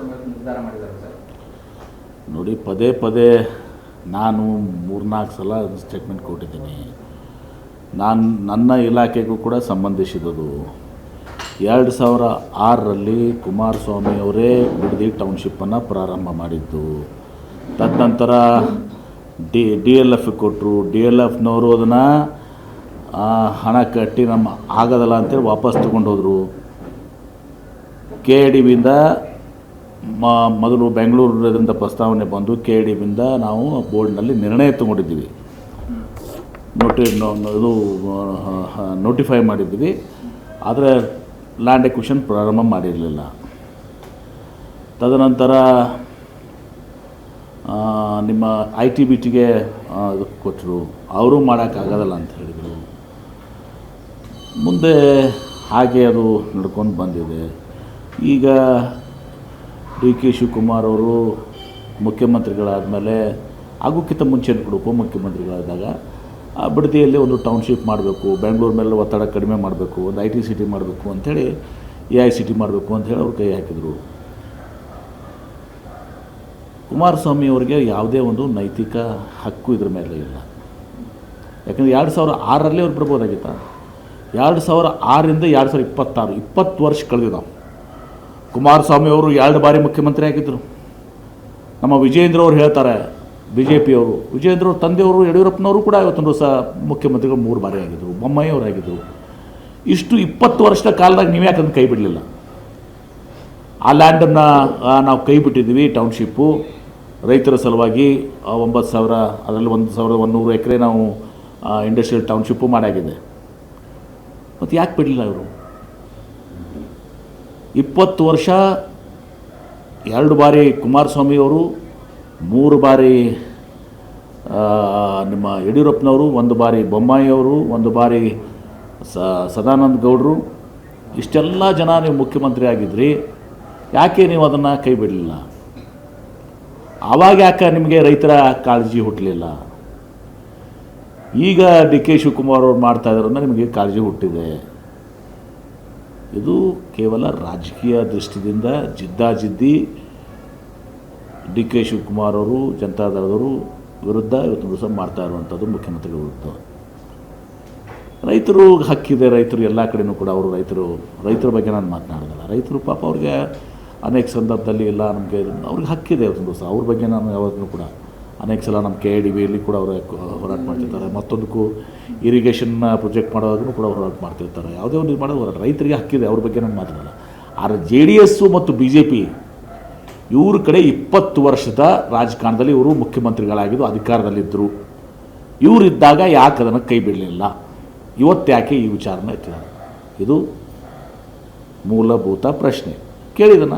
ಕುಮಾರಸ್ವಾಮಿ ನಿರ್ಧಾರ ಮಾಡಿದ್ದಾರೆ ಸರ್? ನೋಡಿ, ಪದೇ ಪದೇ ನಾನು 3-4 ಸಲ ಸ್ಟೇಟ್ಮೆಂಟ್ ಕೊಟ್ಟಿದ್ದೀನಿ. ನನ್ನ ಇಲಾಖೆಗೂ ಕೂಡ ಸಂಬಂಧಿಸಿದದು 2006ರಲ್ಲಿ ಕುಮಾರಸ್ವಾಮಿ ಅವರೇ ಬಿಡದಿ ಟೌನ್ಶಿಪ್ಪನ್ನು ಪ್ರಾರಂಭ ಮಾಡಿದ್ದು. ತದನಂತರ DLF ಕೊಟ್ಟರು. DLFನವರು ಅದನ್ನು ಹಣ ಕಟ್ಟಿ ನಮ್ಮ ಆಗೋದಲ್ಲ ಅಂತೇಳಿ ವಾಪಸ್ ತೊಗೊಂಡು ಹೋದರು. KIDBಯಿಂದ ಮೊದಲು ಬೆಂಗಳೂರಿನಿಂದ ಪ್ರಸ್ತಾವನೆ ಬಂದು KIDBಯಿಂದ ನಾವು ಬೋರ್ಡ್ನಲ್ಲಿ ನಿರ್ಣಯ ತಗೊಂಡಿದ್ದೀವಿ, ಇದು ನೋಟಿಫೈ ಮಾಡಿದ್ದೀವಿ. ಆದರೆ ಲ್ಯಾಂಡ್ ಎಕ್ವಿಷನ್ ಪ್ರಾರಂಭ ಮಾಡಿರಲಿಲ್ಲ. ತದನಂತರ ನಿಮ್ಮ ITBTಗೆ ಇದು ಕೊಟ್ಟರು, ಅವರು ಮಾಡೋಕ್ಕಾಗೋದಲ್ಲ ಅಂತ ಹೇಳಿದರು. ಮುಂದೆ ಹಾಗೆ ಅದು ನಡ್ಕೊಂಡು ಬಂದಿದೆ. ಈಗ DK ಶಿವಕುಮಾರ್ ಅವರು ಮುಖ್ಯಮಂತ್ರಿಗಳಾದ ಮೇಲೆ ಆಗೋಕ್ಕಿಂತ ಮುಂಚೆ ಕೂಡ ಉಪಮುಖ್ಯಮಂತ್ರಿಗಳಾದಾಗ ಬಿಡದಿಯಲ್ಲಿ ಒಂದು ಟೌನ್ಶಿಪ್ ಮಾಡಬೇಕು, ಬೆಂಗಳೂರು ಮೇಲೆ ಒತ್ತಡ ಕಡಿಮೆ ಮಾಡಬೇಕು, ಒಂದು IT ಸಿಟಿ ಮಾಡಬೇಕು ಅಂಥೇಳಿ AICT ಮಾಡಬೇಕು ಅಂಥೇಳಿ ಅವ್ರು ಕೈ ಹಾಕಿದರು. ಕುಮಾರಸ್ವಾಮಿ ಅವರಿಗೆ ಯಾವುದೇ ಒಂದು ನೈತಿಕ ಹಕ್ಕು ಇದ್ರ ಮೇಲೆ ಇಲ್ಲ. ಯಾಕಂದರೆ 2006ರಲ್ಲಿ ಅವ್ರು ಬರ್ಬೋದಾಗಿತ್ತ. 2006ರಿಂದ 2026 20 ವರ್ಷ ಕಳೆದಿದ್ದಾವೆ. ಕುಮಾರಸ್ವಾಮಿ ಅವರು 2 ಬಾರಿ ಮುಖ್ಯಮಂತ್ರಿ ಆಗಿದ್ದರು. ನಮ್ಮ ವಿಜಯೇಂದ್ರ ಅವರು ಹೇಳ್ತಾರೆ, BJP ಅವರು, ವಿಜಯೇಂದ್ರ ಅವ್ರ ತಂದೆಯವರು ಯಡಿಯೂರಪ್ಪನವರು ಕೂಡ ಇವತ್ತೊಂದು ಸಹ ಮುಖ್ಯಮಂತ್ರಿಗಳು 3 ಬಾರಿ ಆಗಿದ್ದರು. ಬೊಮ್ಮಾಯಿ ಅವರಾಗಿದ್ದರು. ಇಷ್ಟು 20 ವರ್ಷದ ಕಾಲದಾಗ ನೀವು ಯಾಕೆ ಅದನ್ನು ಕೈ ಬಿಡಲಿಲ್ಲ? ಆ ಲ್ಯಾಂಡನ್ನು ನಾವು ಕೈ ಬಿಟ್ಟಿದ್ದೀವಿ. ಟೌನ್ಶಿಪ್ಪು ರೈತರ ಸಲುವಾಗಿ 9,000, ಅದರಲ್ಲಿ 1,100 ಎಕರೆ ನಾವು ಇಂಡಸ್ಟ್ರಿಯಲ್ ಟೌನ್ಶಿಪ್ಪು ಮಾಡಾಗಿದೆ. ಮತ್ತು ಯಾಕೆ ಬಿಡಲಿಲ್ಲ ಇವರು? 20 ವರ್ಷ 2 ಬಾರಿ ಕುಮಾರಸ್ವಾಮಿ ಅವರು, 3 ಬಾರಿ ನಿಮ್ಮ ಯಡಿಯೂರಪ್ಪನವರು, 1 ಬಾರಿ ಬೊಮ್ಮಾಯಿ ಅವರು, 1 ಬಾರಿ ಸದಾನಂದ ಗೌಡರು, ಇಷ್ಟೆಲ್ಲ ಜನ ನೀವು ಮುಖ್ಯಮಂತ್ರಿ ಆಗಿದ್ರಿ. ಯಾಕೆ ನೀವು ಅದನ್ನು ಕೈ ಬಿಡಲಿಲ್ಲ? ಆವಾಗ ಯಾಕೆ ನಿಮಗೆ ರೈತರ ಕಾಳಜಿ ಹುಟ್ಟಲಿಲ್ಲ? ಈಗ DK ಶಿವಕುಮಾರ್ ಅವರು ಮಾಡ್ತಾ ಇದ್ದಾರನ್ನ ನಿಮಗೆ ಕಾಳಜಿ ಹುಟ್ಟಿದೆ. ಇದು ಕೇವಲ ರಾಜಕೀಯ ದೃಷ್ಟಿಯಿಂದ ಜಿದ್ದಾಜಿದ್ದಿ DK ಶಿವಕುಮಾರ್ ಅವರು ಜನತಾದಳದವರು ವಿರುದ್ಧ ಇವತ್ತು ದಿವಸ ಮಾಡ್ತಾ ಇರುವಂಥದ್ದು ಮುಖ್ಯಮಂತ್ರಿಗಳ ವಿರುದ್ಧ. ರೈತರು ಹಕ್ಕಿದೆ, ರೈತರು ಎಲ್ಲ ಕಡೆಯೂ ಕೂಡ ಅವರು ರೈತರ ಬಗ್ಗೆ ನಾನು ಮಾತನಾಡೋದಿಲ್ಲ. ರೈತರು ಪಾಪ ಅವ್ರಿಗೆ ಅನೇಕ ಸಂದರ್ಭದಲ್ಲಿ ಇಲ್ಲ ನಮಗೆ ಅವ್ರಿಗೆ ಹಕ್ಕಿದೆ ಇವತ್ತು ದಿವಸ. ಅವ್ರ ಬಗ್ಗೆ ನಾನು ಯಾವಾಗಲೂ ಕೂಡ ಅನೇಕ ಸಲ ನಮ್ಮ KIDBಯಲ್ಲಿ ಕೂಡ ಅವರು ಹೋರಾಟ ಮಾಡ್ತಿರ್ತಾರೆ. ಮತ್ತೊಂದಕ್ಕೂ ಇರಿಗೇಷನ್ ಪ್ರಾಜೆಕ್ಟ್ ಮಾಡೋವಾಗೂ ಕೂಡ ಹೋರಾಟ ಮಾಡ್ತಿರ್ತಾರೆ. ಯಾವುದೇ ಒಂದು ಮಾಡೋದು ಹೋರಾಟ ರೈತರಿಗೆ ಹಕ್ಕಿದೆ, ಅವ್ರ ಬಗ್ಗೆ ನಾನು ಮಾತಾಡಲ್ಲ. ಆದರೆ JDS ಮತ್ತು BJP ಇವ್ರ ಕಡೆ 20 ವರ್ಷದ ರಾಜಕಾರಣದಲ್ಲಿ ಇವರು ಮುಖ್ಯಮಂತ್ರಿಗಳಾಗಿದ್ದು ಅಧಿಕಾರದಲ್ಲಿದ್ದರು. ಇವರಿದ್ದಾಗ ಯಾಕೆ ಅದನ್ನು ಕೈ ಬಿಡಲಿಲ್ಲ? ಇವತ್ತು ಯಾಕೆ ಈ ವಿಚಾರನ ಎತ್ತಿದ್ದಾರೆ? ಇದು ಮೂಲಭೂತ ಪ್ರಶ್ನೆ. ಕೇಳಿದನ